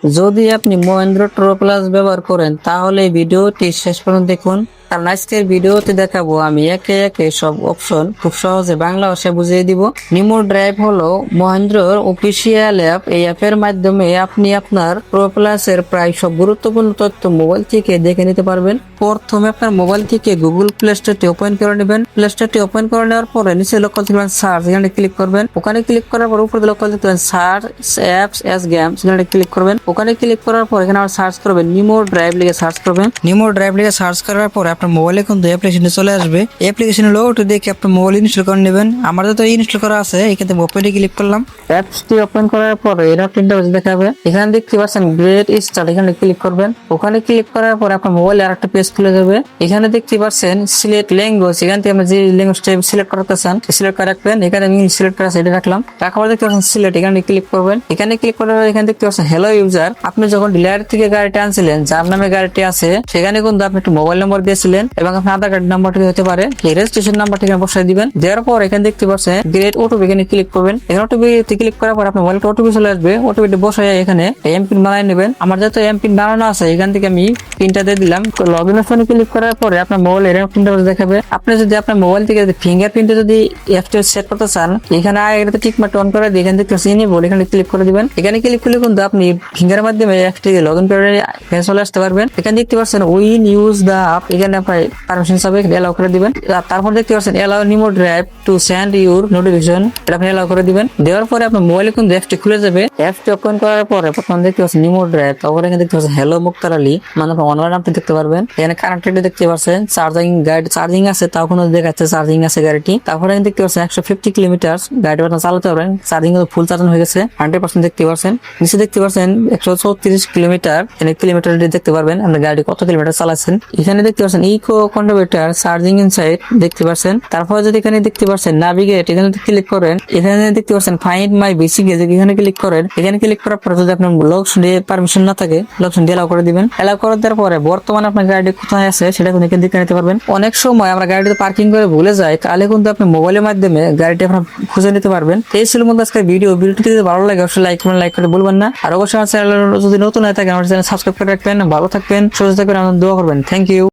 যদি আপনি মহেন্দ্র ট্রো প্লাস ব্যবহার করেন তাহলে এই ভিডিওটি শেষ পর্যন্ত দেখুন। কারণ আজকের ভিডিওতে দেখাবো আমি একে একে সব অপশন খুব সহজে বাংলা ভাষায় বুঝিয়ে দিব। নিমো ড্রাইভ হলো মহেন্দ্রর অফিসিয়াল অ্যাপ। এই অ্যাপের মাধ্যমে আপনি আপনার প্রো প্লাস এর প্রায় সব গুরুত্বপূর্ণ তথ্য মোবাইল থেকে দেখে নিতে পারবেন। প্রথমে আপনার মোবাইল থেকে গুগল প্লে স্টোরটি ওপেন করে নেবেন। প্লে স্টোরটি ওপেন করে নেওয়ার পরে নিচে লক্ষ্য দিবেন সার্চ, এখানে ক্লিক করবেন। ওখানে ক্লিক করার পর উপরে লক্ষ্য দিবেন সার্চ অ্যাপস এস গেমস, এখানে ক্লিক করবেন। ওখানে ক্লিক করার পর এখানে আবার সার্চ করবেন নিমো ড্রাইভ লিখে সার্চ করবেন। নিমো ড্রাইভ লিখে সার্চ করার পর আপনার মোবাইলে কিন্তু অ্যাপ্লিকেশনটি চলে আসবে। অ্যাপ্লিকেশন লোগোটি দেখে আপনার মোবাইল ইনস্টল করে নেবেন। আমার তো ইনস্টল করা আছে, এখানে ওপেনে ক্লিক করলাম। অ্যাপসটি ওপেন করার পর এরকম ইন্টারফেস দেখাবে। এখানে দেখতে পাচ্ছেন গ্রেট স্টার্ট, এখানে ক্লিক করবেন। ওখানে ক্লিক করার পর আপনার মোবাইলে আরেকটা পেজ খুলে যাবে। এখানে দেখতে পাচ্ছেন সিলেক্ট ল্যাঙ্গুয়েজ, এখান থেকে আপনি যে ল্যাঙ্গুয়েজটা সিলেক্ট করতে চান সিলেক্ট করে রাখবেন। এখানে আমি সিলেক্ট করা সেটা রাখলাম। রাখার পর দেখতে পাচ্ছেন সিলেক্ট, এখানে ক্লিক করবেন। এখানে ক্লিক করার পর এখানে দেখতে পাচ্ছেন হ্যালো ইউজার। আপনি যখন ডিলার থেকে গাড়িটা আনছিলেন, যার নামে গাড়িটি আছে সেখানে কিন্তু আপনি একটা মোবাইল নম্বর দিয়েছিলেন এবং আপনার আধার কার্ড নাম্বারটি হতে পারে, এই রেজিস্ট্রেশন নাম্বারটি এখানে বসাই দিবেন। দেওয়ার পর এখানে দেখতে পাচ্ছেন গ্রেট ওটিপি, এখানে ক্লিক করবেন। এখানে ওটিপি ক্লিক করার পর আপনার মোবাইলটা ওটিপি চলে আসবে। ওটিপিটি বসাই এখানে এমপিন বানিয়ে নেবেন। আমার যেহেতু এমপিন বানানো আছে এখান থেকে আমি পিনটা দিয়ে দিলাম। লগ ইন অপশনে ক্লিক করার পরে আপনার মোবাইল এরকম ইন্টারফেস দেখাবে। আপনি যদি আপনার মোবাইল থেকে ফিঙ্গারপ্রিন্টে যদি অ্যাপটি সেট করতে চান, এখানে আগে টিক মার্ক অন করে দিয়ে এখান থেকে ইনেবল, এখানে ক্লিক করে দিবেন। এখানে ক্লিক করলে কিন্তু আপনি ফিঙ্গারের মাধ্যমে অ্যাপটিকে লগ ইন করে চলে আসতে পারবেন। এখানে দেখতে পাচ্ছেন উইন ইউজ দা অ্যাপ, এখানে আপনার পারমিশন হিসাবে এলাও করে দিবেন। তারপর দেখতে পাচ্ছেন allow Nemo drive to send your notification, এটা আপনি এলাও করে দিবেন। দেওয়ার পরে আপনার মোবাইলে কিন্তু অ্যাপটি খুলে যাবে। অ্যাপটি ওপেন করার পরে প্রথম দেখতে পাচ্ছেন নিমো ড্রাইভ, তারপরে এখানে দেখতে পাচ্ছেন হ্যালো মুক্তার আলী, মানে অনলাইন আপনি দেখতে পারবেন। এখানে কানেক্টেড দেখতে পাচ্ছেন চার্জিং, গাড়ি চার্জিং আছে, তাও কোনো দেখাচ্ছে চার্জিং আছে গাড়িটি। তারপরে এখানে দেখতে পাচ্ছেন 150 কিলোমিটার গাড়িটি আপনার চালাতে পারবেন। চার্জিং ফুল চার্জ হয়ে গেছে 100% দেখতে পাচ্ছেন। নিচে দেখতে পাচ্ছেন 134 কিলোমিটার, এখানে কিলোমিটার দেখতে পারবেন আপনি গাড়ি কত কিলোমিটার চালাচ্ছেন। এখানে দেখতে পাচ্ছেন ইকো কন্ট্রিবিউটর চার্জিং ইনসাইড দেখতে পাচ্ছেন। তারপরে যদি এখানে দেখতে পাচ্ছেন নাভিগেট, এখানে ক্লিক করেন। এখানে দেখতে পাচ্ছেন ফাইন্ড মাই বেসিক গেজ, এখানে ক্লিক করেন। এখানে ক্লিক করার পরে যদি আপনার লোকেশন দিয়ে পারমিশন না থাকে লোকেশন দিয়ে এলাও করে দিবেন। এলাও করে দেওয়ার পরে বর্তমানে আপনার গাড়িটি কোথায় আছে সেটা কিন্তু এখানে দেখে নিতে পারবেন। অনেক সময় আমরা গাড়িতে পার্কিং করে ভুলে যাই, তাহলে কিন্তু আপনি মোবাইলের মাধ্যমে গাড়িটি আপনার খুঁজে নিতে পারবেন। এই ছিল মধ্যে আজকের ভিডিওটি যদি ভালো লাগে অবশ্যই লাইক করে বলবেন না। আর অবশ্যই আমার চ্যানেল যদি নতুন হয়ে থাকে আমার চ্যানেল সাবস্ক্রাইব করে রাখবেন। ভালো থাকবেন, সুস্থ থাকবেন, দোয়া করবেন। Thank you.